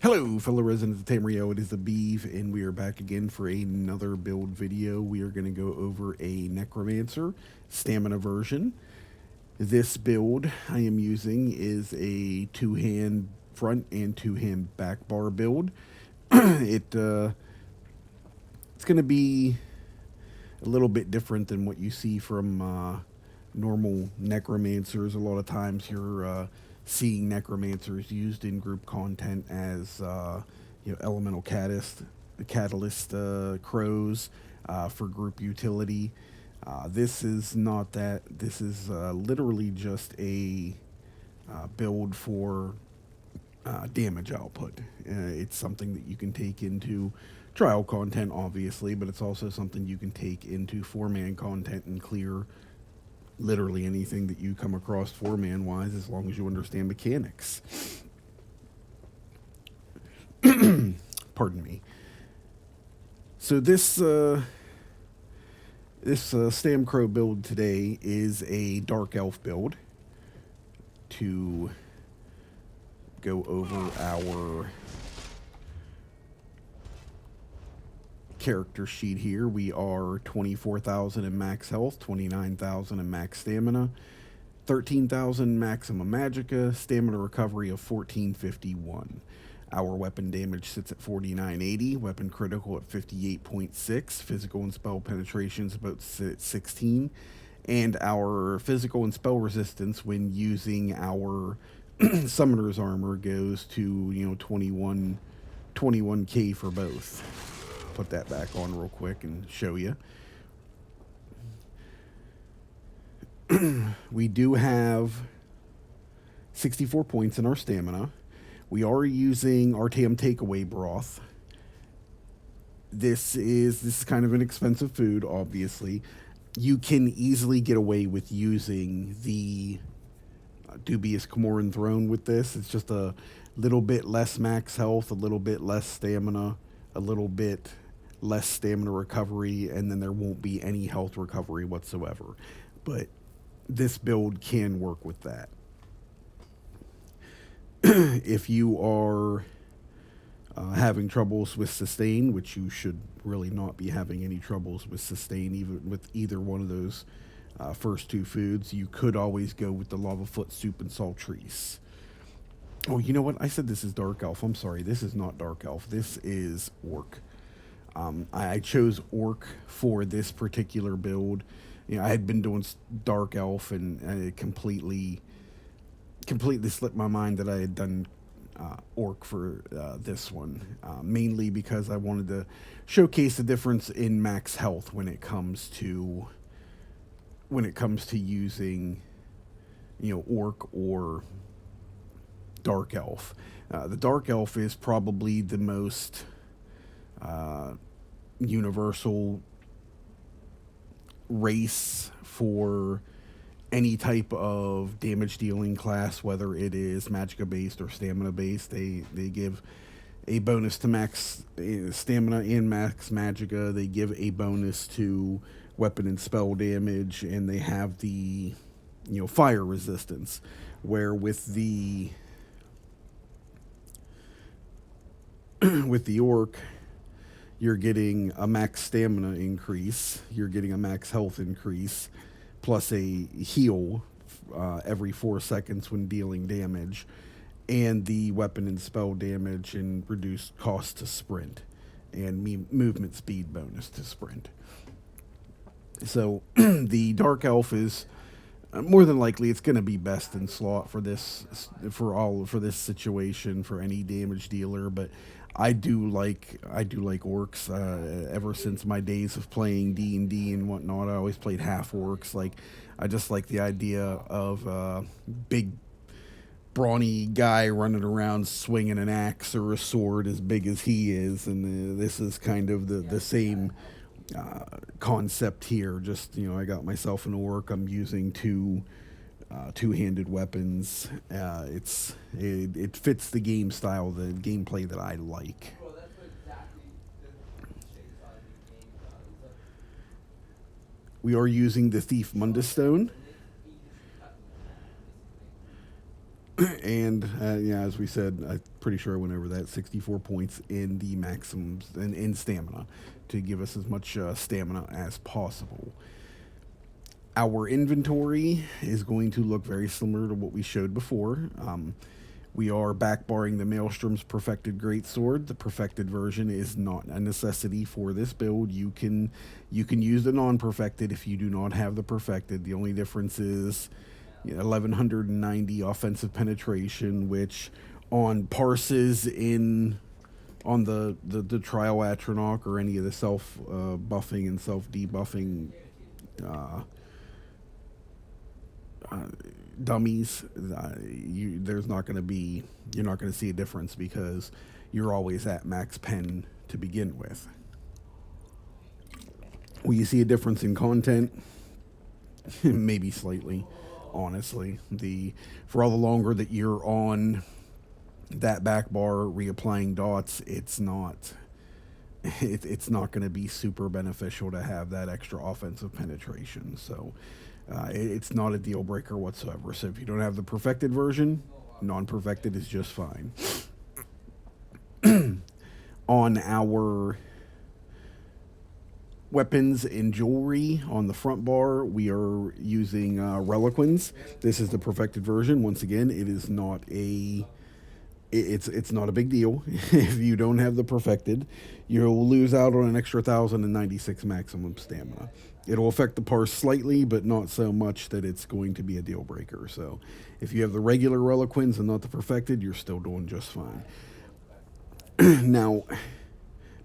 Hello, fellow residents of Tamrio. It is the Beeve, and we are back again for another build video. We are going to go over a Necromancer stamina version. This build I am using is a two-hand front and two-hand back bar build. It's going to be a little bit different than what you see from normal necromancers. A lot of times you're seeing necromancers used in group content as elemental catalyst crows for group utility. This is not that. This is literally just a build for damage output. It's something that you can take into trial content, obviously, but it's also something you can take into four-man content and clear literally anything that you come across four-man wise, as long as you understand mechanics. Pardon me. So this Stam Necro build today is a Dark Elf build to go over our character sheet here. We are 24,000 in max health, 29,000 in max stamina, 13,000 maximum magicka, stamina recovery of 1451. Our weapon damage sits at 4980, weapon critical at 58.6, physical and spell penetration is about 16, and our physical and spell resistance when using our summoner's armor goes to 21k for both. Put that back on real quick and show you. We do have 64 points in our stamina. We are using Artam takeaway broth. This is kind of an expensive food, obviously. You can easily get away with using the dubious Camoran throne with this. It's just a little bit less max health, a little bit less stamina, a little bit less stamina recovery, and then there won't be any health recovery whatsoever. But this build can work with that. If you are having troubles with sustain, which you should really not be having any troubles with sustain, even with either one of those first two foods, you could always go with the lava foot soup and saltreese. Oh, you know what? I said this is Dark Elf. I'm sorry. This is not Dark Elf. This is Orc. I chose Orc for this particular build. I had been doing Dark Elf, and it completely slipped my mind that I had done Orc for this one. Mainly because I wanted to showcase the difference in max health when it comes to using Orc or Dark Elf. The Dark Elf is probably the most universal race for any type of damage dealing class, whether it is magicka based or stamina based. They give a bonus to max stamina and max magicka. They give a bonus to weapon and spell damage, and they have the fire resistance, where with the Orc, you're getting a max stamina increase, you're getting a max health increase, plus a heal every 4 seconds when dealing damage, and the weapon and spell damage and reduced cost to sprint, and movement speed bonus to sprint. So the Dark Elf is more than likely it's going to be best in slot for this situation for any damage dealer, but I do like orcs. Ever since my days of playing D&D and whatnot, I always played half orcs. Like, I just like the idea of big, brawny guy running around swinging an axe or a sword as big as he is, and this is kind of the same concept here. Just I got myself an orc. I'm using two-handed weapons. It fits the game style, the gameplay that I like. We are using the Thief Mundus Stone. And yeah, as we said, I'm pretty sure I went over that 64 points in the maximums and in stamina to give us as much stamina as possible. Our inventory is going to look very similar to what we showed before. We are backbarring the Maelstrom's Perfected Greatsword. The perfected version is not a necessity for this build. You can use the non-perfected if you do not have the perfected. The only difference is 1190 offensive penetration, which on parses in on the trial Atronach or any of the self buffing and self debuffing uh, uh, dummies, there's not going to be you're not going to see a difference because you're always at max pen to begin with. Will you see a difference in content? Maybe slightly, honestly. The For all the longer that you're on that back bar reapplying dots, it's not going to be super beneficial to have that extra offensive penetration. So it's not a deal breaker whatsoever. So if you don't have the perfected version, non-perfected is just fine. On our weapons and jewelry on the front bar, we are using Reliquins. This is the perfected version. Once again, it is not a it's not a big deal. If you don't have the perfected, you'll lose out on an extra 1,096 maximum stamina. It'll affect the parse slightly, but not so much that it's going to be a deal breaker. So if you have the regular Reliquins and not the perfected, you're still doing just fine. Now,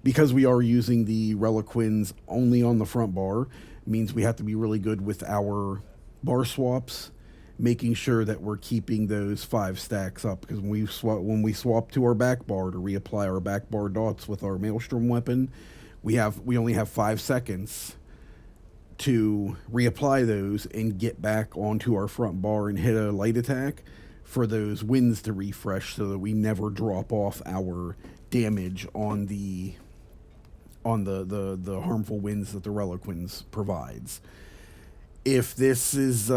because we are using the Reliquins only on the front bar, means we have to be really good with our bar swaps, making sure that we're keeping those 5 stacks up. Because when we swap to our back bar to reapply our back bar dots with our Maelstrom weapon, we only have 5 seconds to reapply those and get back onto our front bar and hit a light attack for those winds to refresh, so that we never drop off our damage on the harmful winds that the Reliquins provides. If this is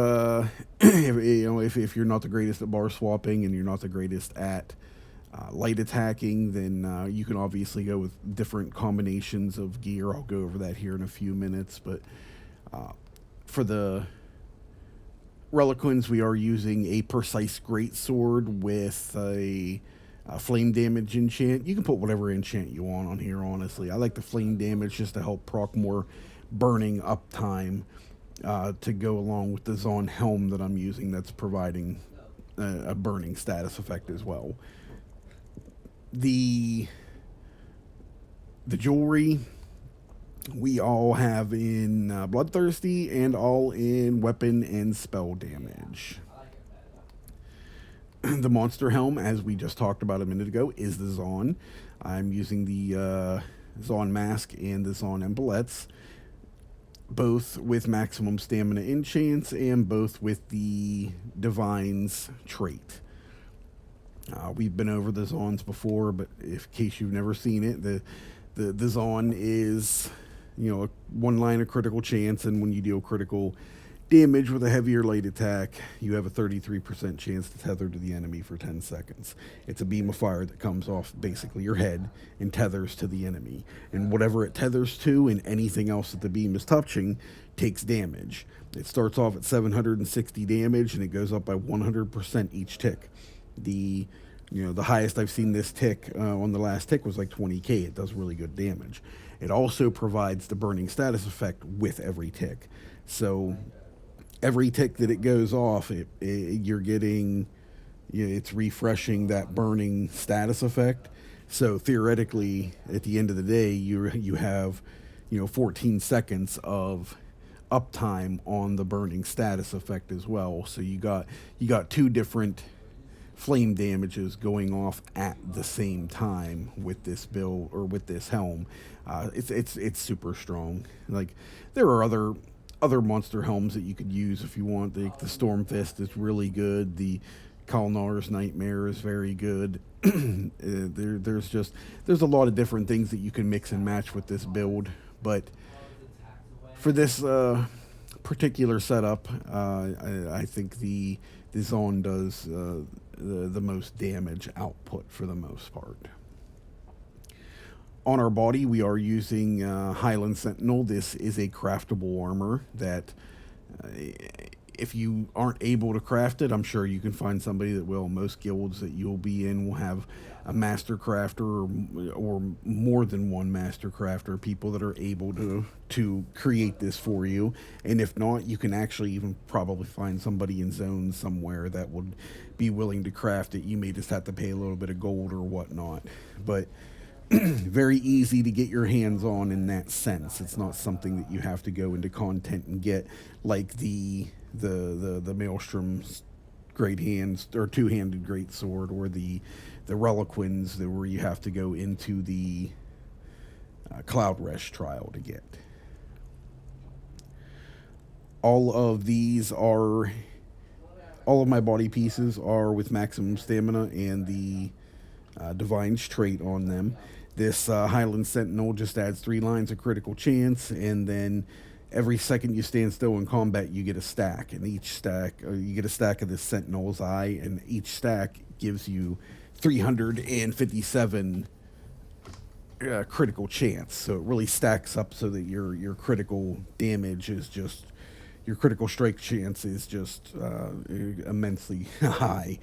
if you're not the greatest at bar swapping and you're not the greatest at light attacking, then you can obviously go with different combinations of gear. I'll go over that here in a few minutes, but for the Reliquins, we are using a precise greatsword with a flame damage enchant. You can put whatever enchant you want on here, honestly. I like the flame damage just to help proc more burning uptime to go along with the Zon helm that I'm using that's providing a burning status effect as well. The jewelry we all have in Bloodthirsty and all in weapon and spell damage. The monster helm, as we just talked about a minute ago, is the Zon. I'm using the Zon mask and the Zon emblettes, both with maximum stamina enchants and both with the Divine's trait. We've been over the Zons before, but in case you've never seen it, the Zon is a one line of critical chance, and when you deal critical damage with a heavier light attack, you have a 33% chance to tether to the enemy for 10 seconds. It's a beam of fire that comes off basically your head and tethers to the enemy. And whatever it tethers to and anything else that the beam is touching takes damage. It starts off at 760 damage and it goes up by 100% each tick. The highest I've seen this tick on the last tick was like 20k. It does really good damage. It also provides the burning status effect with every tick. So every tick that it goes off, you're getting, it's refreshing that burning status effect. So theoretically, at the end of the day, you have, 14 seconds of uptime on the burning status effect as well. So you got 2 different flame damages going off at the same time with this build or with this helm. It's super strong. Like, there are other monster helms that you could use if you want. The Storm Fist is really good. The Kalnar's Nightmare is very good. There's a lot of different things that you can mix and match with this build, but for this particular setup, I think the Zon does the most damage output for the most part. On our body, we are using Highland Sentinel. This is a craftable armor that, uh, if you aren't able to craft it, I'm sure you can find somebody that will. Most guilds that you'll be in will have a master crafter, or more than one master crafter, people that are able to create this for you. And if not, you can actually even probably find somebody in zones somewhere that would be willing to craft it. You may just have to pay a little bit of gold or whatnot, but very easy to get your hands on in that sense. It's not something that you have to go into content and get, like the Maelstrom's great hands or two-handed great sword, or the Reliquins, where you have to go into the Cloud Resh trial to get. All of these are all of my body pieces are with maximum stamina and the Divine's trait on them. This Highland Sentinel just adds 3 lines of critical chance, and then every second you stand still in combat, you get a stack. And each stack, you get a stack of this Sentinel's Eye, and each stack gives you 357 critical chance. So it really stacks up so that your critical damage is just, your critical strike chance is just immensely high.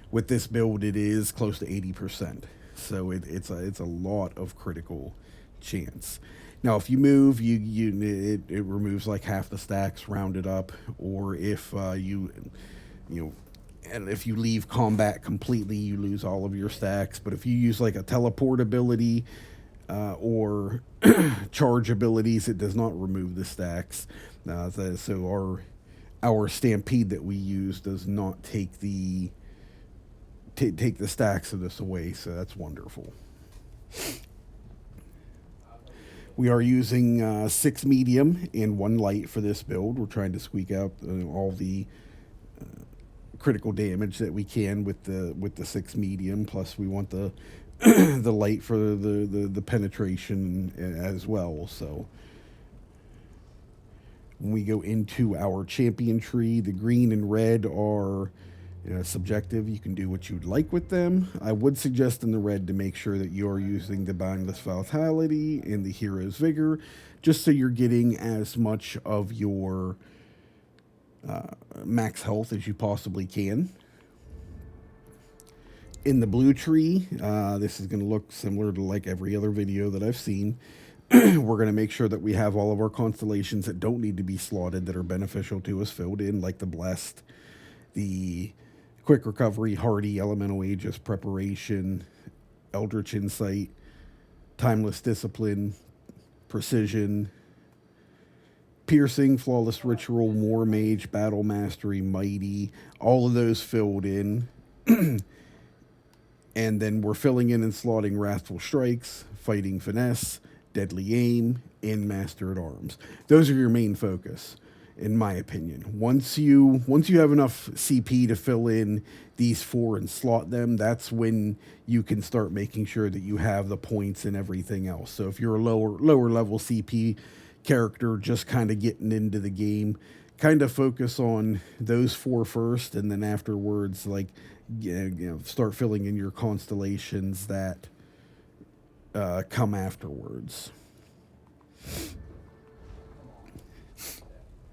With this build, it is close to 80%. So it's a lot of critical chance. Now, if you move, it removes like half the stacks, rounded up, or if and if you leave combat completely, you lose all of your stacks. But if you use like a teleport ability or charge abilities, it does not remove the stacks. So our stampede that we use does not take the stacks of this away, so that's wonderful. We are using 6 medium and 1 light for this build. We're trying to squeak out all the critical damage that we can with the 6 medium. Plus, we want the the light for the penetration as well. So when we go into our champion tree, the green and red are subjective. You can do what you'd like with them. I would suggest in the red to make sure that you're using the Boundless Vitality and the Hero's Vigor, just so you're getting as much of your max health as you possibly can. In the blue tree, this is going to look similar to like every other video that I've seen. We're going to make sure that we have all of our constellations that don't need to be slotted, that are beneficial to us, filled in, like the Blessed, the Quick Recovery, Hardy, Elemental Aegis, Preparation, Eldritch Insight, Timeless Discipline, Precision, Piercing, Flawless Ritual, War Mage, Battle Mastery, Mighty, all of those filled in. And then we're filling in and slotting Wrathful Strikes, Fighting Finesse, Deadly Aim, and Master at Arms. Those are your main focus, in my opinion. Once you have enough CP to fill in these 4 and slot them, that's when you can start making sure that you have the points and everything else. So if you're a lower level CP character just kind of getting into the game, kind of focus on those 4 first, and then afterwards, like, start filling in your constellations that come afterwards.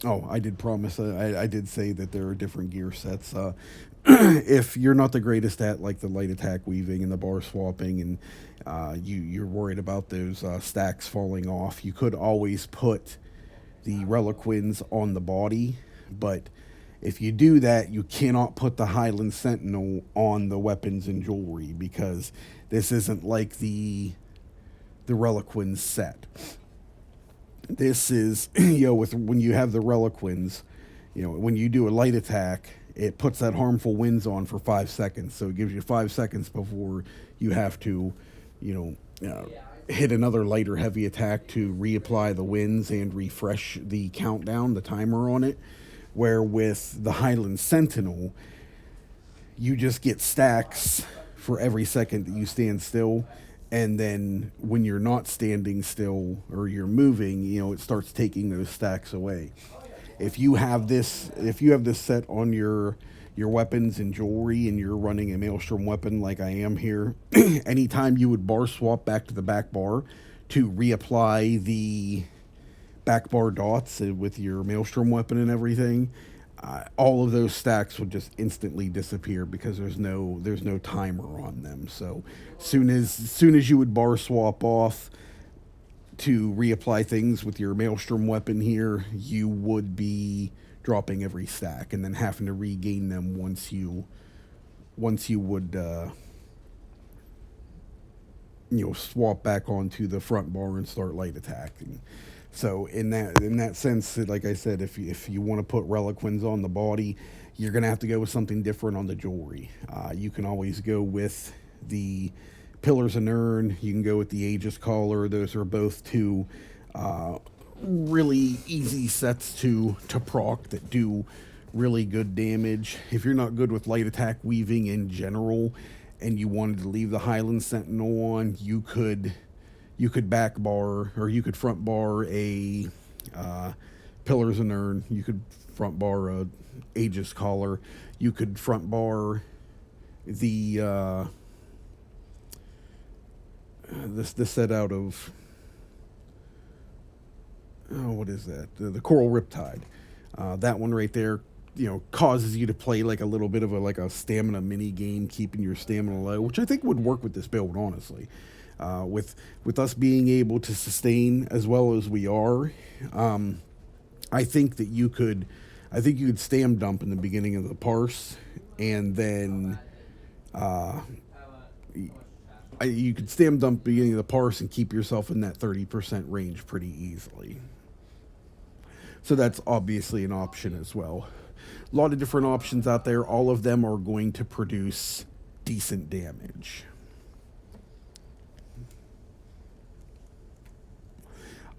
Oh, I did promise. I did say that there are different gear sets. If you're not the greatest at like the light attack weaving and the bar swapping, and you're worried about those stacks falling off, you could always put the Reliquins on the body. But if you do that, you cannot put the Highland Sentinel on the weapons and jewelry, because this isn't like the Reliquins set. This is, when you have the Reliquins, when you do a light attack, it puts that harmful winds on for 5 seconds. So it gives you 5 seconds before you have to, hit another light or heavy attack to reapply the winds and refresh the countdown, the timer on it. Where with the Highland Sentinel, you just get stacks for every second that you stand still. And then when you're not standing still or you're moving, it starts taking those stacks away. If you have this set on your your weapons and jewelry and you're running a Maelstrom weapon like I am here, anytime you would bar swap back to the back bar to reapply the back bar dots with your Maelstrom weapon and everything, all of those stacks would just instantly disappear because there's no timer on them. So soon as you would bar swap off to reapply things with your Maelstrom weapon here, you would be dropping every stack and then having to regain them once you would swap back onto the front bar and start light attacking. So in that sense, like I said, if you want to put reliquins on the body, you're gonna have to go with something different on the jewelry. You can always go with the Pillars and Urn. You can go with the Aegis Collar. Those are both two really easy sets to proc that do really good damage. If you're not good with light attack weaving in general, and you wanted to leave the Highland Sentinel on, you could back bar or you could front bar a Pillars and Urn. You could front bar a Aegis Collar. You could front bar the this set out of what is that? The Coral Riptide. That one right there, causes you to play like a little bit of a stamina mini game, keeping your stamina low, which I think would work with this build, honestly. With us being able to sustain as well as we are, I think you could stam dump in the beginning of the parse, and then you could stam dump beginning of the parse and keep yourself in that 30% range pretty easily. So that's obviously an option as well. A lot of different options out there. All of them are going to produce decent damage.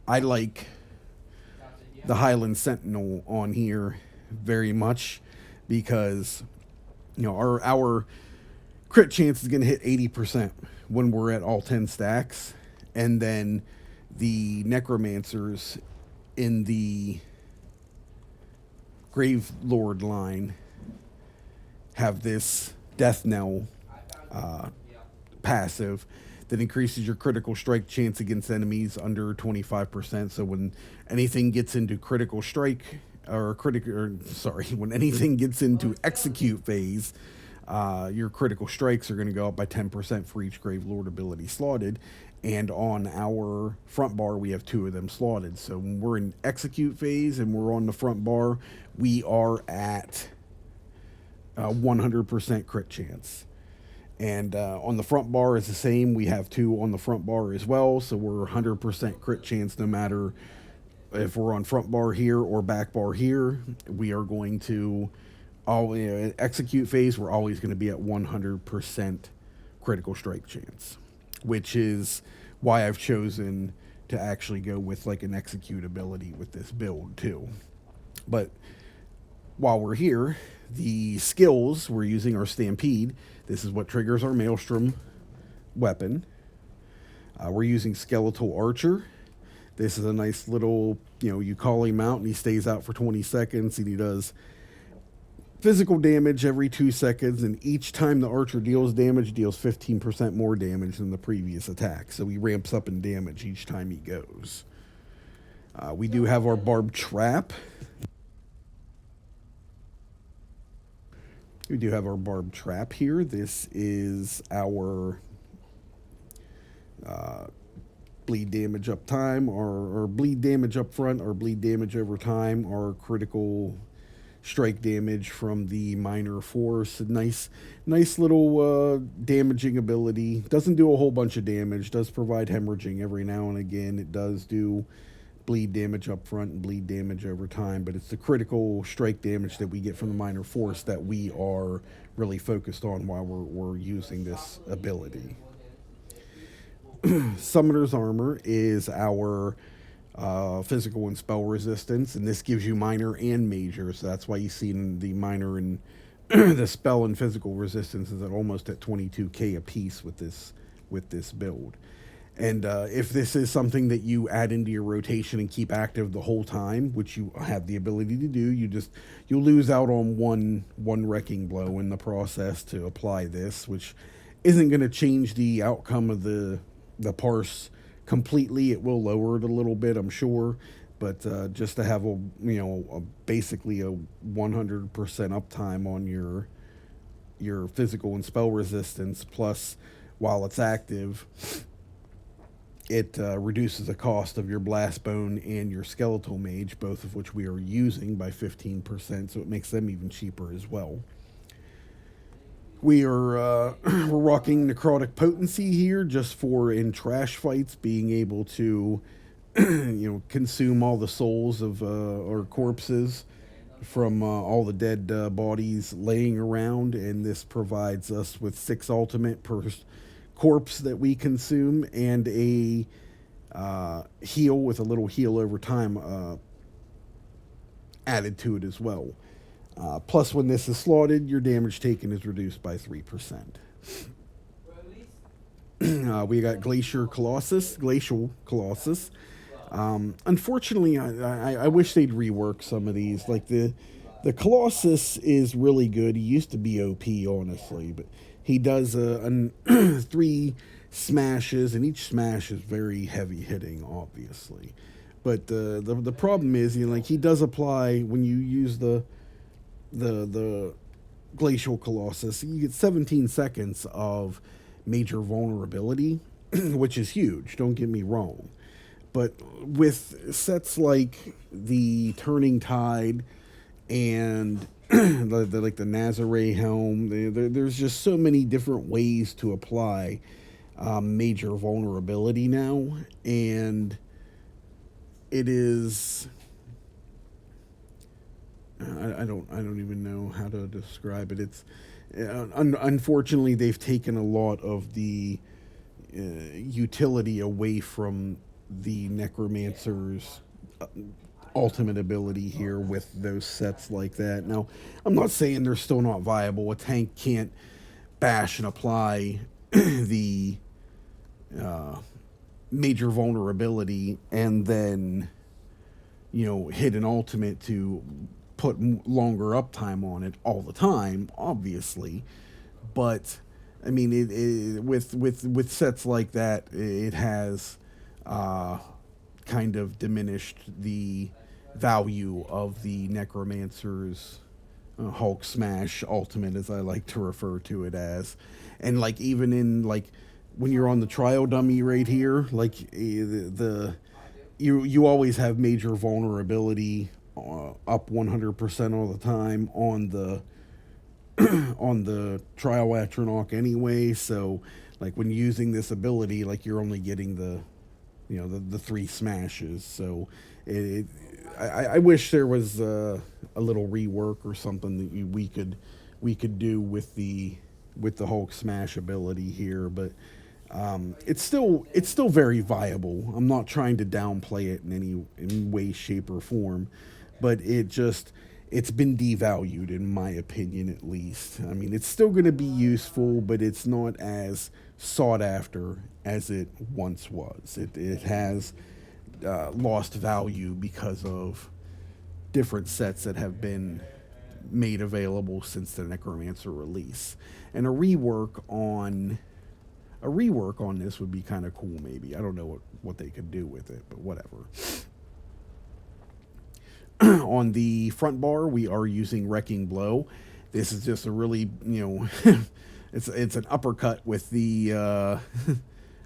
I like the Highland Sentinel on here very much because our crit chance is going to hit 80% when we're at all 10 stacks, and then the necromancers in the Grave Lord line have this Death Knell passive that increases your critical strike chance against enemies under 25%. So when anything gets into critical strike when anything gets into execute phase, your critical strikes are going to go up by 10% for each Grave Lord ability slotted. And on our front bar, we have 2 of them slotted. So when we're in execute phase and we're on the front bar, we are at 100% crit chance. And on the front bar is the same. We have 2 on the front bar as well. So we're 100% crit chance no matter if we're on front bar here or back bar here. We are going to execute phase. We're always going to be at 100% critical strike chance, which is why I've chosen to actually go with like an execute ability with this build too. But while we're here, the skills we're using are Stampede. This is what triggers our Maelstrom weapon. We're using Skeletal Archer. This is a nice little, you call him out and he stays out for 20 seconds and he does physical damage every 2 seconds, and each time the archer deals damage, deals 15% more damage than the previous attack. So he ramps up in damage each time he goes. We do have our Barbed Trap. We do have our Barbed Trap here. This is our bleed damage up time, or bleed damage up front, or bleed damage over time, or critical strike damage from the minor force. A nice little damaging ability. Doesn't do a whole bunch of damage. Does provide hemorrhaging every now and again. It does do bleed damage up front and bleed damage over time, but it's the critical strike damage that we get from the minor force that we are really focused on while we're using this ability. Summoner's Armor is our physical and spell resistance, and this gives you minor and major, so that's why you see the minor and the spell and physical resistance is almost at 22k a piece with this build. And if this is something that you add into your rotation and keep active the whole time, which you have the ability to do, you'll lose out on one wrecking blow in the process to apply this, which isn't going to change the outcome of the parse completely. It will lower it a little bit, I'm sure, but just to have basically a 100% uptime on your physical and spell resistance, plus while it's active, it reduces the cost of your blast bone and your skeletal mage, both of which we are using, by 15%, so it makes them even cheaper as well. We are we're rocking necrotic potency here just for in trash fights being able to consume all the souls of or corpses from all the dead bodies laying around, and this provides us with 6 ultimate per corpse that we consume, and a heal with a little heal over time added to it as well. Plus, when this is slotted, your damage taken is reduced by 3%. We got Glacial Colossus. Unfortunately, I wish they'd rework some of these. Like the Colossus is really good. He used to be OP, honestly, but he does 3 smashes, and each smash is very heavy hitting, obviously. But the problem is, like, he does apply when you use the Glacial Colossus. You get 17 seconds of major vulnerability, which is huge. Don't get me wrong. But with sets like the Turning Tide and like the Nazare Helm, there's just so many different ways to apply major vulnerability now, and it is. I don't even know how to describe it. It's unfortunately they've taken a lot of the utility away from the necromancer's ultimate ability here with those sets like that. Now, I'm not saying they're still not viable. A tank can't bash and apply the major vulnerability and then hit an ultimate to put longer uptime on it all the time, obviously. But I mean, with sets like that, it has kind of diminished the value of the necromancer's Hulk Smash ultimate, as I like to refer to it as. And like even in like when you're on the trial dummy right here, like you always have major vulnerability up 100% all the time on the on the trial Atronach anyway. So like when using this ability, like you're only getting the 3 smashes. So I wish there was a little rework or something that we could do with the Hulk Smash ability here, but it's still very viable. I'm not trying to downplay it in any way, shape, or form, but it's been devalued, in my opinion, at least. I mean, it's still going to be useful, but it's not as sought after as it once was. It has lost value because of different sets that have been made available since the Necromancer release. And a rework on this would be kind of cool, maybe. I don't know what they could do with it, but whatever. On the front bar, we are using Wrecking Blow. This is just a really, it's an uppercut with the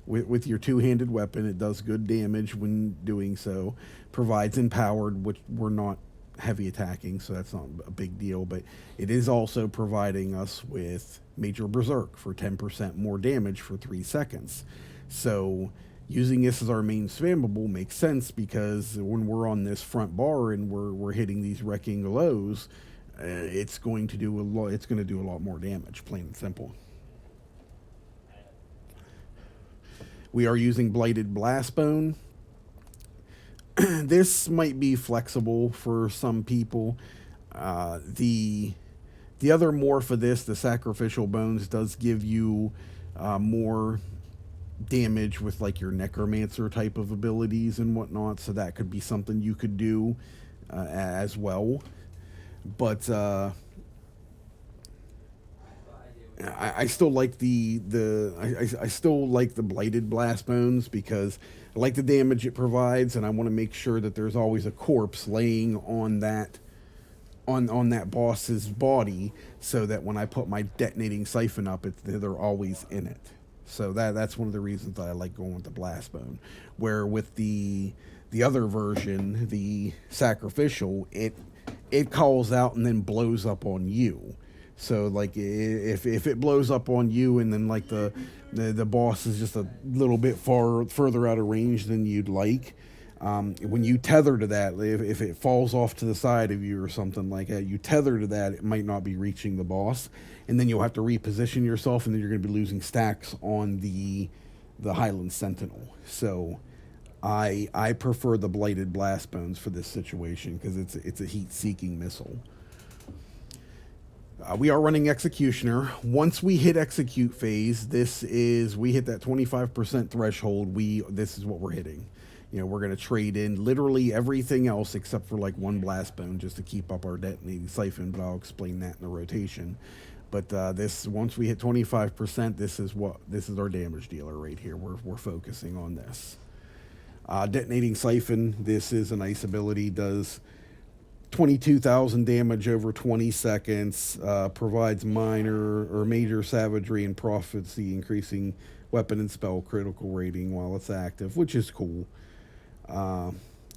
with your two-handed weapon. It does good damage when doing so. Provides Empowered, which we're not heavy attacking, so that's not a big deal. But it is also providing us with Major Berserk for 10% more damage for 3 seconds. So using this as our main spammable makes sense, because when we're on this front bar and we're hitting these wrecking lows, it's going to do a lot more damage, plain and simple. We are using Blighted Blastbone. This might be flexible for some people. The other morph of this, the Sacrificial Bones, does give you more damage with like your necromancer type of abilities and whatnot. So that could be something you could do as well. But I still like I still like the blighted blast bones because I like the damage it provides, and I want to make sure that there's always a corpse laying on that boss's body, so that when I put my detonating siphon up, they're always in it. So that's one of the reasons that I like going with the blast bone. Where with the other version, the sacrificial, it calls out and then blows up on you. So like if it blows up on you and then like the boss is just a little bit further out of range than you'd like, when you tether to that, if it falls off to the side of you or something like that, you tether to that, it might not be reaching the boss, and then you'll have to reposition yourself, and then you're going to be losing stacks on the Highland Sentinel. So I prefer the blighted blast bones for this situation because it's a heat-seeking missile. We are running Executioner. Once we hit execute phase, we hit that 25% threshold. This is what we're hitting. We're going to trade in literally everything else except for like one blast bone just to keep up our detonating siphon, but I'll explain that in the rotation. But once we hit 25%, this is our damage dealer right here. We're focusing on this. Detonating siphon. This is a nice ability. Does 22,000 damage over 20 seconds. Provides minor or major savagery and prophecy, increasing weapon and spell critical rating while it's active, which is cool.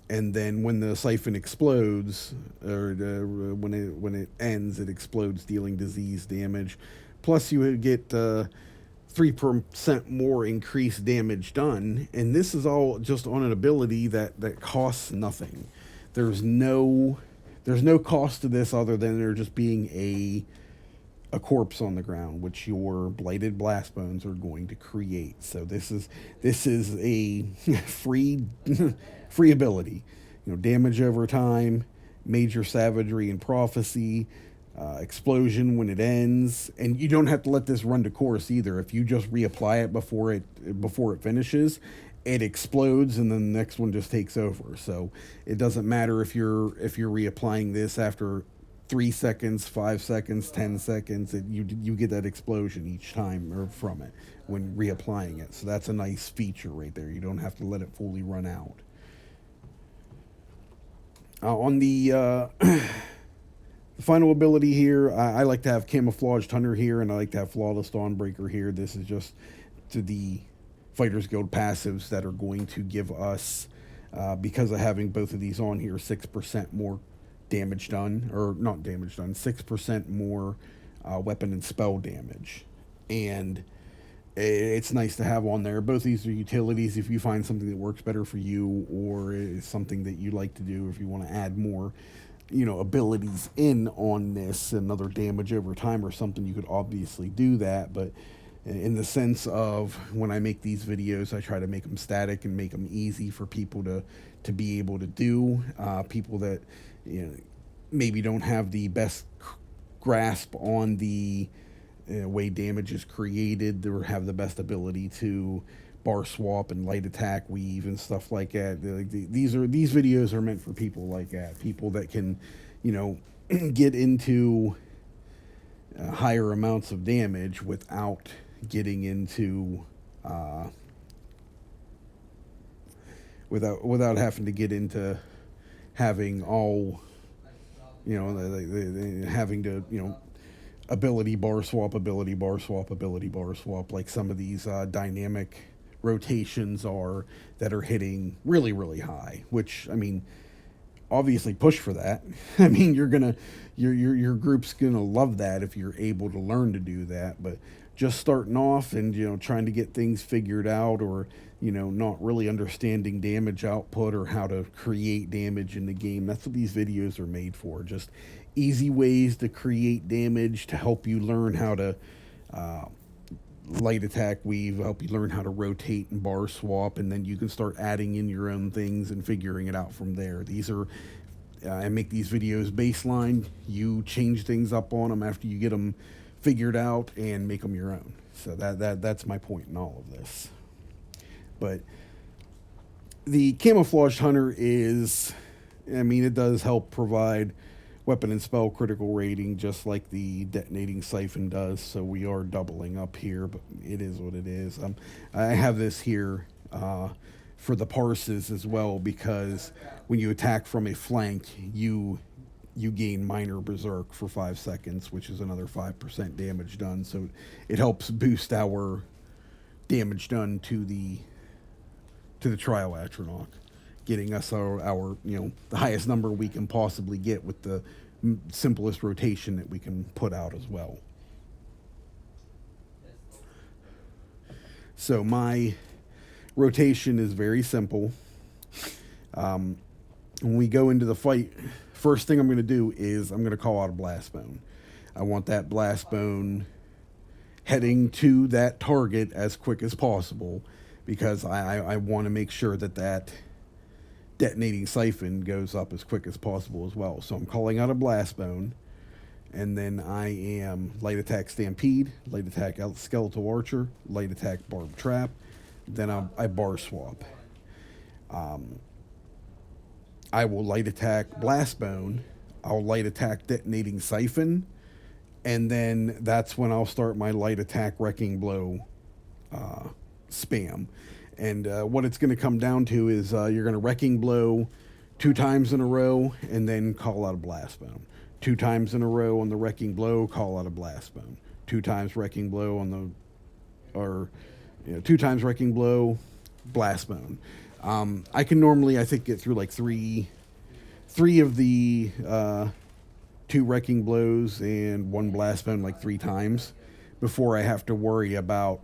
And then when the siphon explodes, or when it ends, it explodes, dealing disease damage. Plus, you would get 3% more increased damage done, and this is all just on an ability that costs nothing. There's no cost to this other than there just being a corpse on the ground, which your blighted blast bones are going to create. So this is a free ability. Damage over time, major savagery and prophecy, explosion when it ends, and you don't have to let this run to course either. If you just reapply it before it finishes, it explodes, and then the next one just takes over. So it doesn't matter if you're reapplying this after 3 seconds, 5 seconds, 10 seconds. You get that explosion each time or from it when reapplying it. So that's a nice feature right there. You don't have to let it fully run out. On the final ability here, I like to have Camouflaged Hunter here, and I like to have Flawless Dawnbreaker here. This is just to the Fighters Guild passives that are going to give us, because of having both of these on here, 6% more damage done, or not damage done, 6% more weapon and spell damage. And it's nice to have on there. Both these are utilities. If you find something that works better for you, or is something that you like to do, if you want to add more abilities in on this, another damage over time or something, you could obviously do that. But in the sense of when I make these videos, I try to make them static and make them easy for people to be able to do. People that maybe don't have the best grasp on the way damage is created, or have the best ability to bar swap and light attack weave and stuff like that. These videos are meant for people like that, people that can get into higher amounts of damage without getting into without having to get into having all having to ability bar swap, ability bar swap, ability bar swap, like some of these dynamic rotations are that are hitting really, really high, which, I mean, obviously push for that. I mean, your group's gonna love that if you're able to learn to do that. But just starting off and trying to get things figured out, or not really understanding damage output or how to create damage in the game, that's what these videos are made for. Just easy ways to create damage, to help you learn how to light attack weave, help you learn how to rotate and bar swap, and then you can start adding in your own things and figuring it out from there. These are I make these videos baseline. You change things up on them after you get them figured out and make them your own. So that's my point in all of this. But the camouflaged hunter is, I mean, it does help provide weapon and spell critical rating just like the detonating siphon does. So we are doubling up here, but it is what it is. I have this here for the parses as well, because when you attack from a flank, you gain minor berserk for 5 seconds, which is another 5% damage done. So it helps boost our damage done to the trial atronach, getting us our the highest number we can possibly get with the simplest rotation that we can put out as well. So my rotation is very simple. When we go into the fight, first thing I'm going to do is I'm going to call out a blast bone. I want that blast bone heading to that target as quick as possible, because I want to make sure that detonating siphon goes up as quick as possible as well. So I'm calling out a blast bone, and then I am light attack stampede, light attack skeletal archer, light attack barb trap, then I bar swap. I will light attack blast bone, I'll light attack detonating siphon, and then that's when I'll start my light attack wrecking blow spam. And what it's going to come down to is you're going to wrecking blow 2 times in a row and then call out a blast bone. 2 times in a row on the wrecking blow, call out a blast bone. 2 times wrecking blow on the, or 2 times wrecking blow, blast bone. I can normally, I think, get through like three of the 2 wrecking blows and 1 blast bone like 3 times before I have to worry about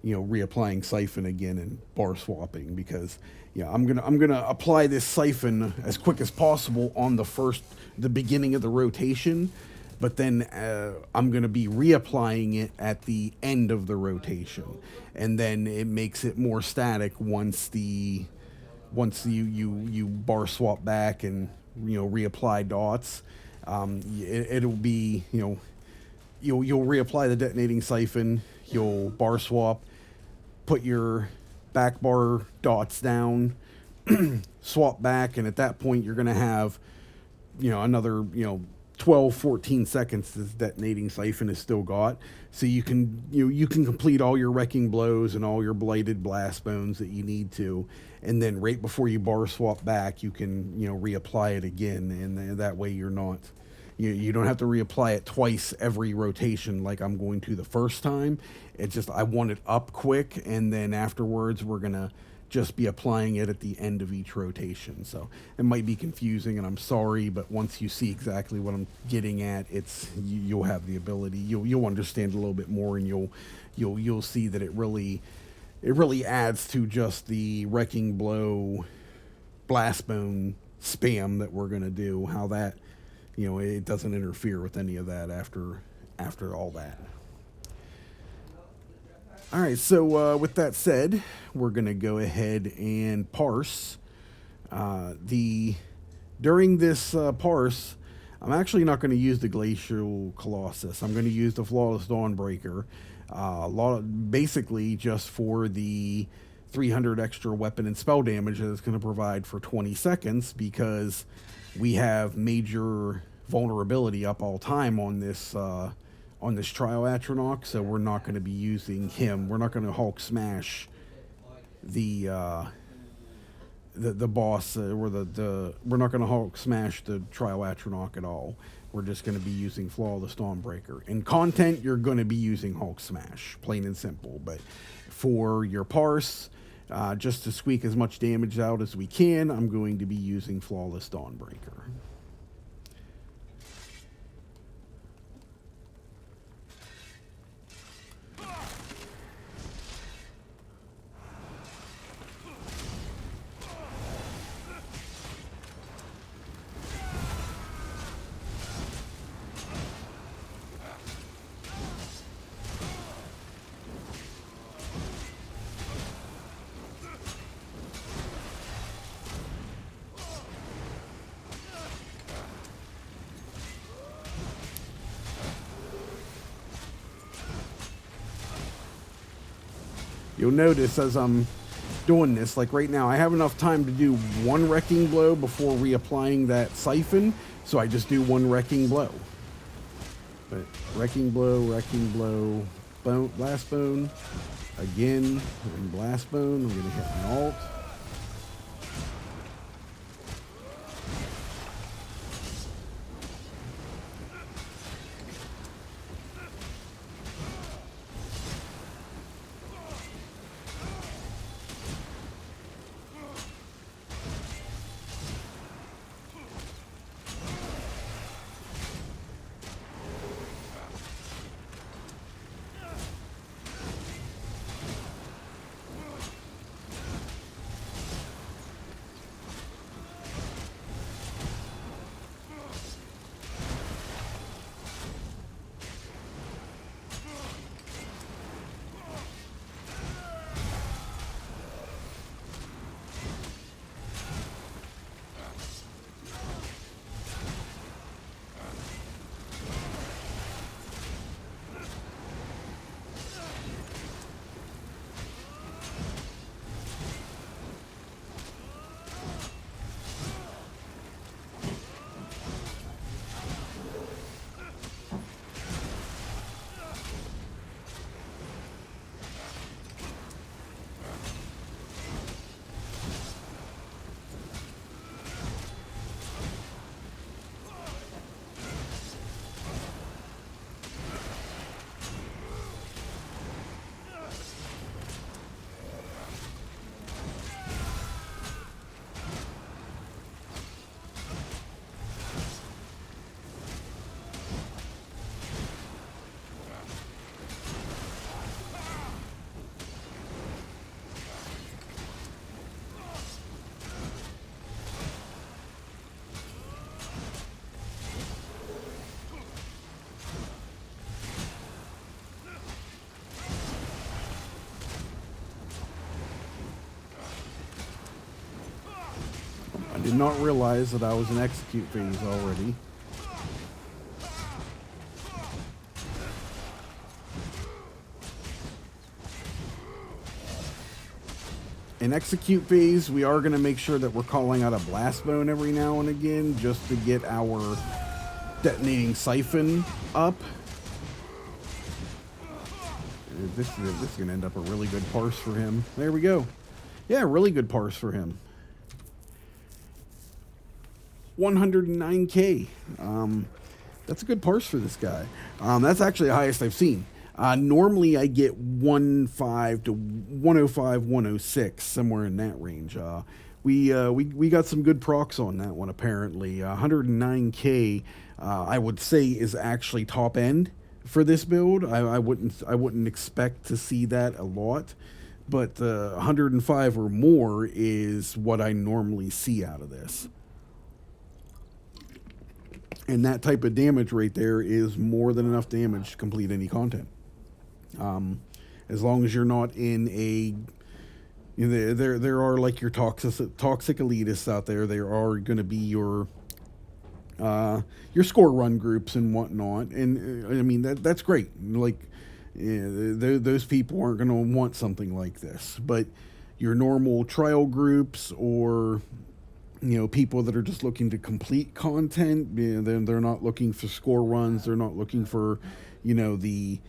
reapplying siphon again and bar swapping, because I'm gonna apply this siphon as quick as possible on the beginning of the rotation, but then I'm gonna be reapplying it at the end of the rotation, and then it makes it more static once you bar swap back and reapply dots. It'll be you'll reapply the detonating siphon, you'll bar swap, put your back bar dots down, swap back, and at that point you're going to have another 12-14 seconds this detonating siphon is still got, so you can complete all your wrecking blows and all your blighted blast bones that you need to, and then right before you bar swap back you can reapply it again, and that way you're not you don't have to reapply it twice every rotation like I'm going to the first time. It's just I want it up quick, and then afterwards we're gonna just be applying it at the end of each rotation. So it might be confusing, and I'm sorry, but once you see exactly what I'm getting at, you'll have the ability, you'll understand a little bit more, and you'll see that it really adds to just the wrecking blow blast bone spam that we're gonna do. How that it doesn't interfere with any of that after all that. All right, so with that said, we're going to go ahead and parse. During this parse, I'm actually not going to use the Glacial Colossus. I'm going to use the Flawless Dawnbreaker, basically just for the 300 extra weapon and spell damage that it's going to provide for 20 seconds, because we have major vulnerability up all time on this trial atronach, so we're not going to be using him. We're not going to Hulk smash the boss, or we're not going to Hulk smash the trial atronach at all. We're just going to be using Flawless Dawnbreaker. In content, you're going to be using Hulk smash, plain and simple. But for your parse, just to squeak as much damage out as we can, I'm going to be using Flawless Dawnbreaker. You'll notice as I'm doing this. Like right now, I have enough time to do one wrecking blow before reapplying that siphon, so I just do one wrecking blow. But wrecking blow, bone, blast bone, again, and blast bone. I'm gonna hit my alt. I did not realize that I was in execute phase already. In execute phase, we are going to make sure that we're calling out a blast bone every now and again just to get our detonating siphon up. This is going to end up a really good parse for him. There we go. Yeah, really good parse for him. 109K. That's a good parse for this guy. That's actually the highest I've seen. Normally I get 105 to 105, 106, somewhere in that range. We got some good procs on that one apparently. 109K, I would say is actually top end for this build. I wouldn't expect to see that a lot, but 105 or more is what I normally see out of this. And that type of damage right there is more than enough damage to complete any content. As long as you're not in a... You know, there are like your toxic elitists out there. There are going to be your score run groups and whatnot. And I mean, that's great. Like, those people aren't going to want something like this. But your normal trial groups or... You know, people that are just looking to complete content, you know, they're not looking for score runs. They're not looking for, you know, the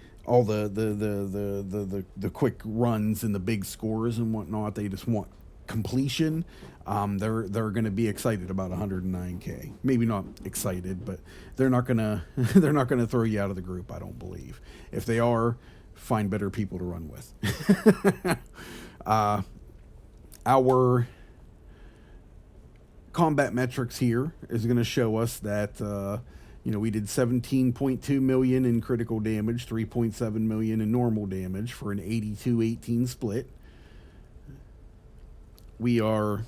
quick runs and the big scores and whatnot. They just want completion. They're going to be excited about 109K. Maybe not excited, but they're not gonna throw you out of the group. I don't believe. If they are, find better people to run with. Our combat metrics here is going to show us that you know, we did 17.2 million in critical damage, 3.7 million in normal damage for an 82-18 split. We are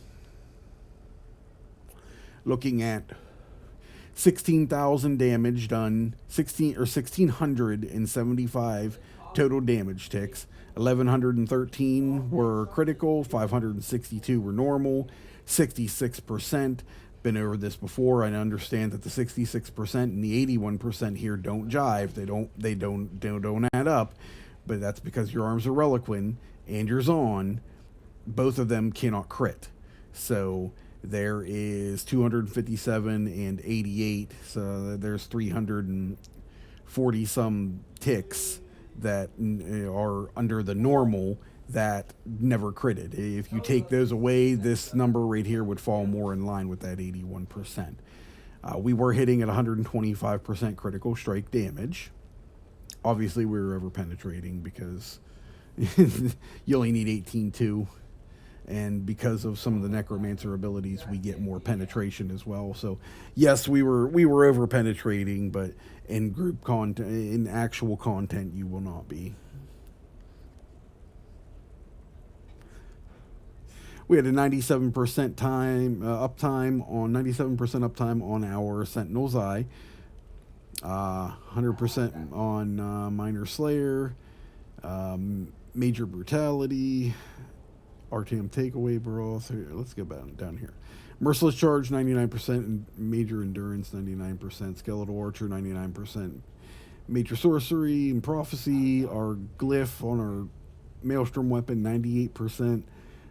looking at 16,000 damage done, 1,675 total damage ticks. 1,113 were critical, 562 were normal. 66%. Been over this before. I understand that the 66% and the 81% here don't jive. They don't add up. But that's because your arms are Reliquin and your Zon both of them cannot crit. So there is 257 and 88. So there's 340 some ticks that are under the normal that never critted. If you take those away, this number right here would fall more in line with that 81%. We were hitting at 125% critical strike damage. Obviously, we were over penetrating because you only need 18-2. And because of some of the necromancer abilities, we get more penetration as well. So, yes, we were over penetrating, but in group content, in actual content, you will not be. We had a 97% uptime on our Sentinel's Eye, 100% on Minor Slayer, Major Brutality, RTM Takeaway Broth. Let's go down here. Merciless Charge 99%, and Major Endurance 99%, Skeletal Archer 99%, Major Sorcery and Prophecy, our Glyph on our Maelstrom weapon 98%.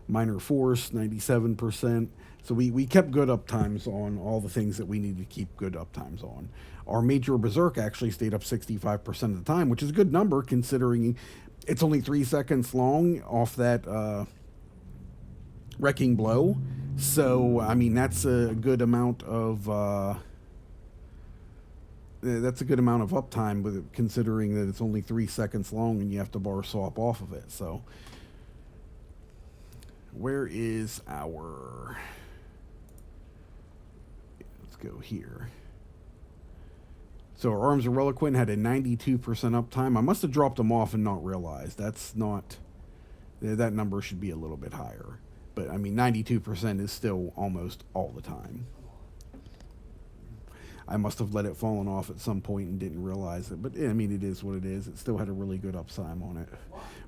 Minor Force, 97%. So we kept good uptimes on all the things that we need to keep good uptimes on. Our Major Berserk actually stayed up 65% of the time, which is a good number considering it's only 3 seconds long off that Wrecking Blow. So, I mean, that's a good amount of uptime with it, considering that it's only 3 seconds long and you have to bar swap off of it. So where is our... Let's go here. So our Arms of Reliquin had a 92% uptime. I must have dropped them off and not realized. That's not... That number should be a little bit higher. But, I mean, 92% is still almost all the time. I must have let it fallen off at some point and didn't realize it. But, I mean, it is what it is. It still had a really good uptime on it.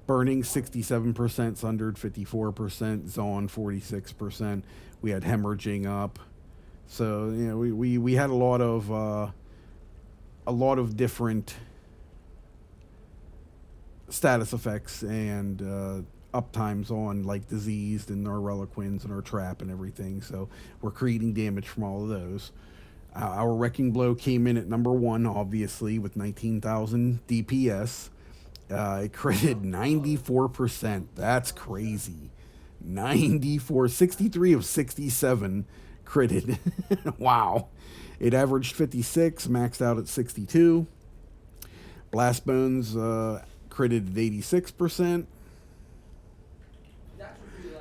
Burning, 67%. Sundered, 54%. Zon, 46%. We had Hemorrhaging up. So, you know, we had a lot of different status effects and uptimes on, like, Diseased and our Reliquins and our Trap and everything. So we're creating damage from all of those. Our Wrecking Blow came in at number 1, obviously, with 19,000 DPS. It critted 94%. That's crazy. 63 of 67 critted. Wow. It averaged 56, maxed out at 62. Blast Bones critted at 86%.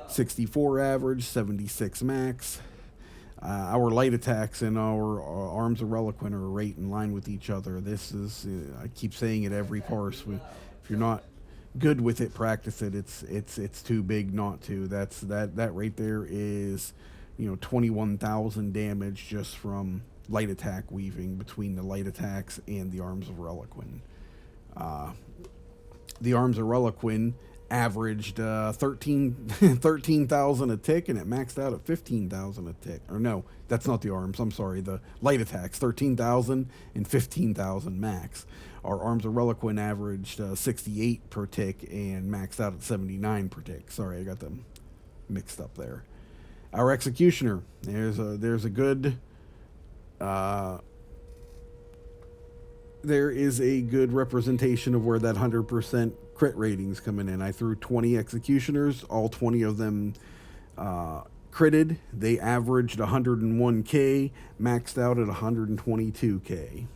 64 average, 76 max. Our light attacks and our Arms of Reliquin are right in line with each other. This is, I keep saying it every parse. If you're not good with it, practice it. It's too big not to. That right there is, 21,000 damage just from light attack weaving between the light attacks and the Arms of Reliquin. The Arms of Reliquin averaged 13,000 a tick, and it maxed out at 15,000 a tick. Or no, that's not the arms. I'm sorry. The light attacks, 13,000 and 15,000 max. Our Arms of Reliquin averaged 68 per tick and maxed out at 79 per tick. Sorry, I got them mixed up there. Our Executioner, there's a good... there is a good representation of where that 100% crit rating's coming in. I threw 20 Executioners. All 20 of them critted. They averaged 101k, maxed out at 122k.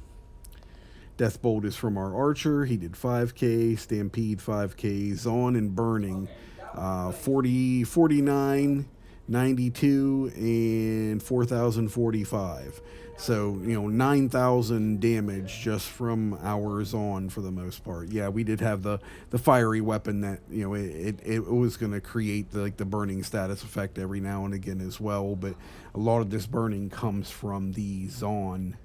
Deathbolt is from our Archer. He did 5k. Stampede 5k. Zon and Burning 40, 49, 92, and 4,045. So, 9,000 damage just from our Zon for the most part. Yeah, we did have the fiery weapon that, it was going to create the burning status effect every now and again as well. But a lot of this burning comes from the Zon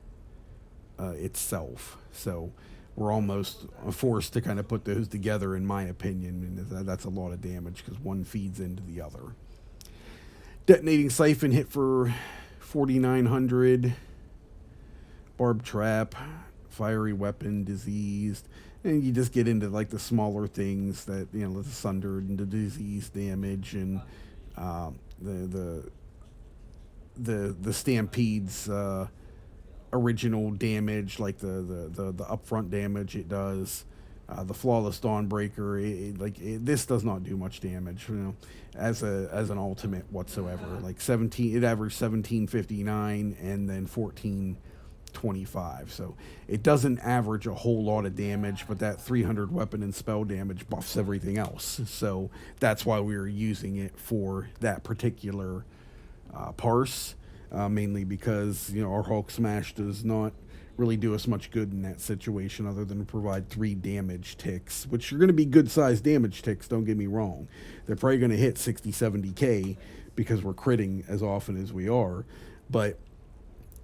itself. So we're almost forced to kind of put those together, in my opinion. And that's a lot of damage because one feeds into the other. Detonating Siphon hit for 4,900. Barb Trap, Fiery Weapon, Diseased, And you just get into like the smaller things that, you know, the sunder and the disease damage and uh, the the stampedes original damage, like the upfront damage it does. The flawless dawnbreaker, this does not do much damage, you know, as an ultimate whatsoever. Like 17, it averaged 1759 and then 1425. So it doesn't average a whole lot of damage, but that 300 weapon and spell damage buffs everything else. So that's why we were using it for that particular parse, mainly because, you know, our Hulk Smash does not really do us much good in that situation other than provide 3 damage ticks, which are going to be good sized damage ticks, don't get me wrong. They're probably going to hit 60, 70k because we're critting as often as we are. But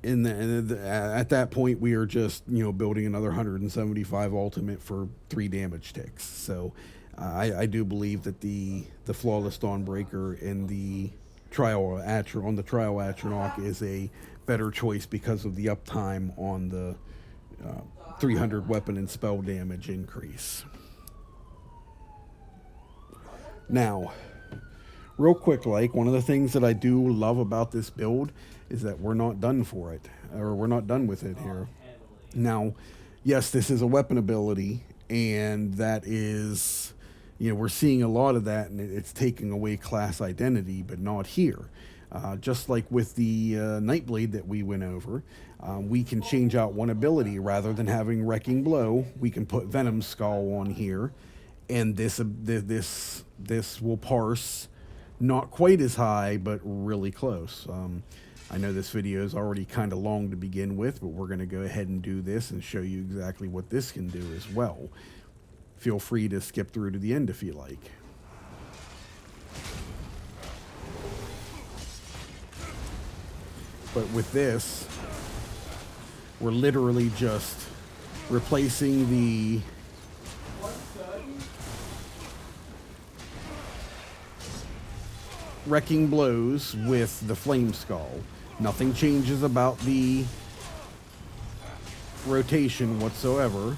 at that point, we are just, you know, building another 175 ultimate for 3 damage ticks. So I do believe that the flawless Dawnbreaker and the trial Atronach is a better choice because of the uptime on the 300 weapon and spell damage increase. Now, real quick, like, one of the things that I do love about this build is that we're not done for it, or we're not done with it here. Now, yes, this is a weapon ability, and that is, you know, we're seeing a lot of that, and it's taking away class identity, but not here. Just like with the Nightblade that we went over, we can change out one ability. Rather than having Wrecking Blow, we can put Venom Skull on here, and this will parse not quite as high, but really close. I know this video is already kind of long to begin with, but we're going to go ahead and do this and show you exactly what this can do as well. Feel free to skip through to the end if you like. But with this, we're literally just replacing the Wrecking Blows with the Flame Skull. Nothing changes about the rotation whatsoever.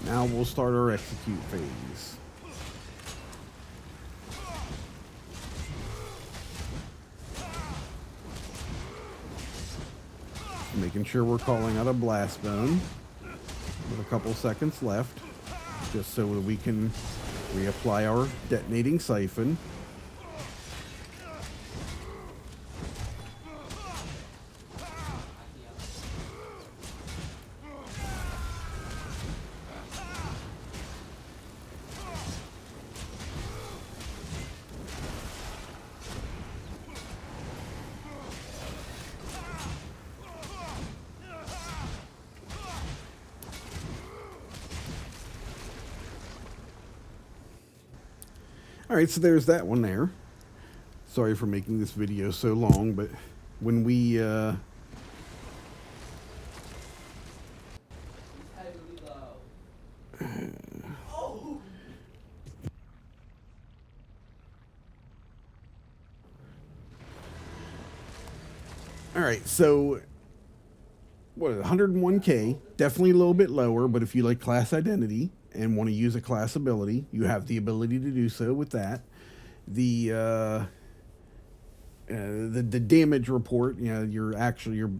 Now we'll start our execute phase. Making sure we're calling out a blast bone. with a couple seconds left, just so that we can reapply our detonating siphon. Alright, so there's that one there. Sorry for making this video so long, but when we Alright, so what, 101k, definitely a little bit lower, but if you like class identity and want to use a class ability, you have the ability to do so with that. The damage report, you know,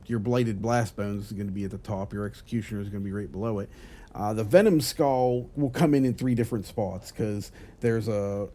your blighted blast bones is going to be at the top. Your executioner is going to be right below it. The venom skull will come in 3 different spots because there's a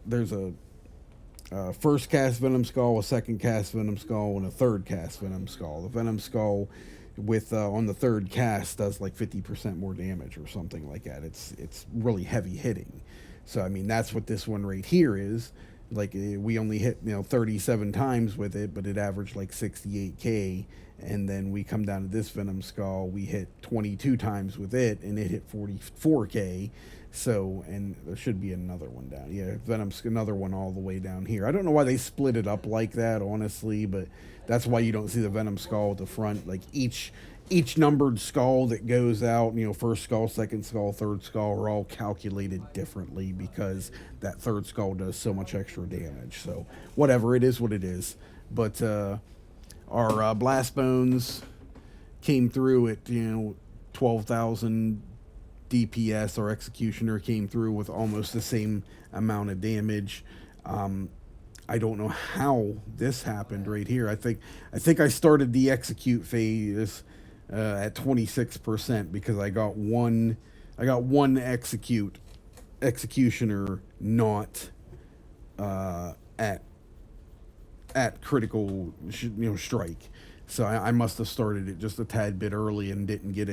first cast venom skull, a second cast venom skull, and a third cast venom skull. The venom skull with on the third cast does like 50% more damage or something like that. It's really heavy hitting. So I mean that's what this one right here is. Like we only hit 37 times with it, but it averaged like 68k. And then we come down to this venom skull, we hit 22 times with it, and it hit 44k. So, and there should be another one down. Yeah, Venom's another one all the way down here. I don't know why they split it up like that, honestly, but that's why you don't see the Venom skull at the front. Like each numbered skull that goes out, first skull, second skull, third skull, are all calculated differently because that third skull does so much extra damage. So, whatever, it is what it is. But our blast bones came through at 12,000 DPS. Our executioner came through with almost the same amount of damage. I don't know how this happened right here. I think I started the execute phase at 26% because I got one executioner not at critical strike. So I must have started it just a tad bit early and didn't get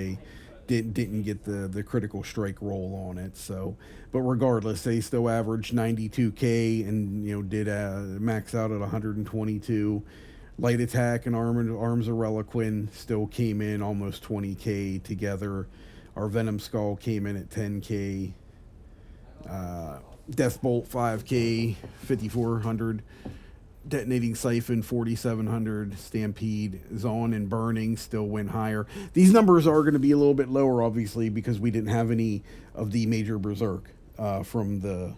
the critical strike roll on it. So, but regardless, they still averaged 92k and did max out at 122. Light attack and arms of Reliquin still came in almost 20k together. Our Venom Skull came in at 10k. Deathbolt 5k, 5400. Detonating Siphon 4700. Stampede, Zaun, and Burning still went higher. These numbers are going to be a little bit lower, obviously, because we didn't have any of the major Berserk from the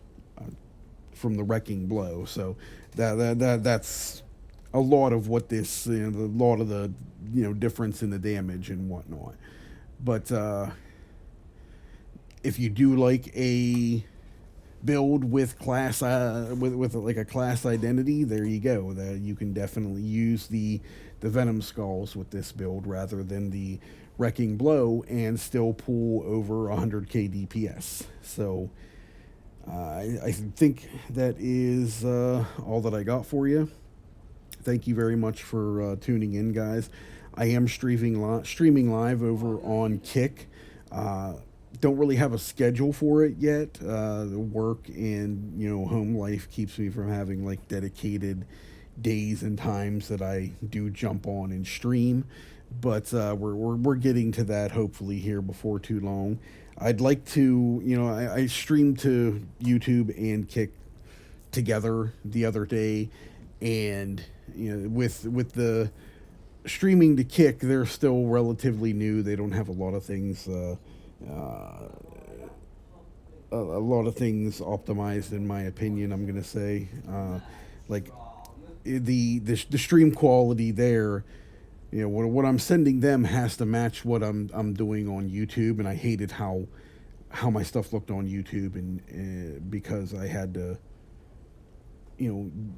Wrecking Blow. So that's a lot of what this, a lot of the difference in the damage and whatnot. But if you do like a build with class with like a class identity, there you go. That you can definitely use the Venom Skulls with this build rather than the Wrecking Blow and still pull over 100k DPS. So I think that is all that I got for you. Thank you very much for tuning in, guys. I am streaming live over on Kick. Don't really have a schedule for it yet. The work and home life keeps me from having like dedicated days and times that I do jump on and stream. But we're getting to that hopefully here before too long. I'd like to I streamed to YouTube and Kick together the other day, and with the streaming to Kick, they're still relatively new. They don't have a lot of things. A lot of things optimized, in my opinion. I'm gonna say, like the stream quality there. What I'm sending them has to match what I'm doing on YouTube, and I hated how my stuff looked on YouTube, and because I had to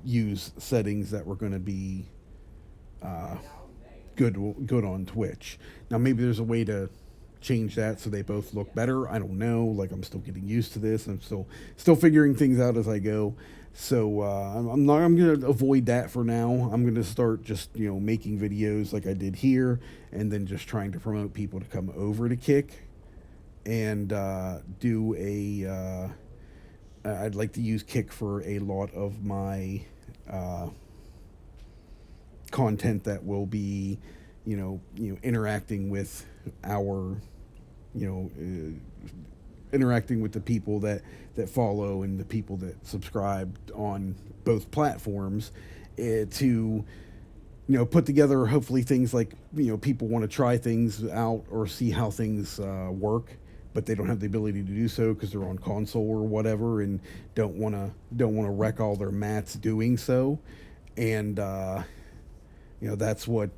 use settings that were going to be good on Twitch. Now maybe there's a way to change that so they both look better. I don't know. Like, I'm still getting used to this. I'm still figuring things out as I go. So I'm not. I'm gonna avoid that for now. I'm gonna start just making videos like I did here, and then just trying to promote people to come over to Kick and do a. I'd like to use Kick for a lot of my uh, content that will be, interacting with our, you know, interacting with the people that follow and the people that subscribe on both platforms, to put together hopefully things like people want to try things out or see how things work, but they don't have the ability to do so because they're on console or whatever, and don't want to wreck all their mats doing so. And that's what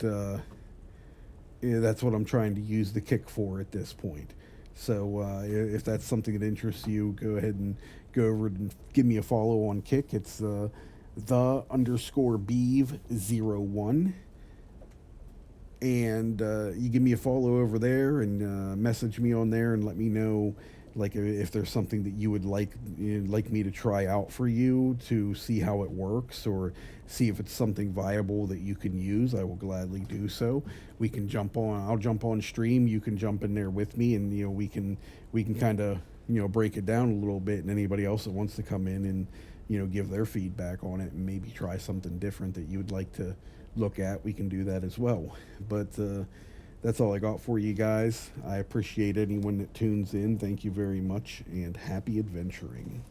that's what I'm trying to use the Kick for at this point. So if that's something that interests you, go ahead and go over and give me a follow on Kick. It's the_beeve01. And you give me a follow over there and message me on there and let me know, like, if there's something that you would like me to try out for you to see how it works, or see if it's something viable that you can use. I will gladly do so. We can jump on. I'll jump on stream. You can jump in there with me, and we can kind of break it down a little bit. And anybody else that wants to come in and give their feedback on it and maybe try something different that you would like to look at, we can do that as well. But that's all I got for you guys. I appreciate anyone that tunes in. Thank you very much, and happy adventuring.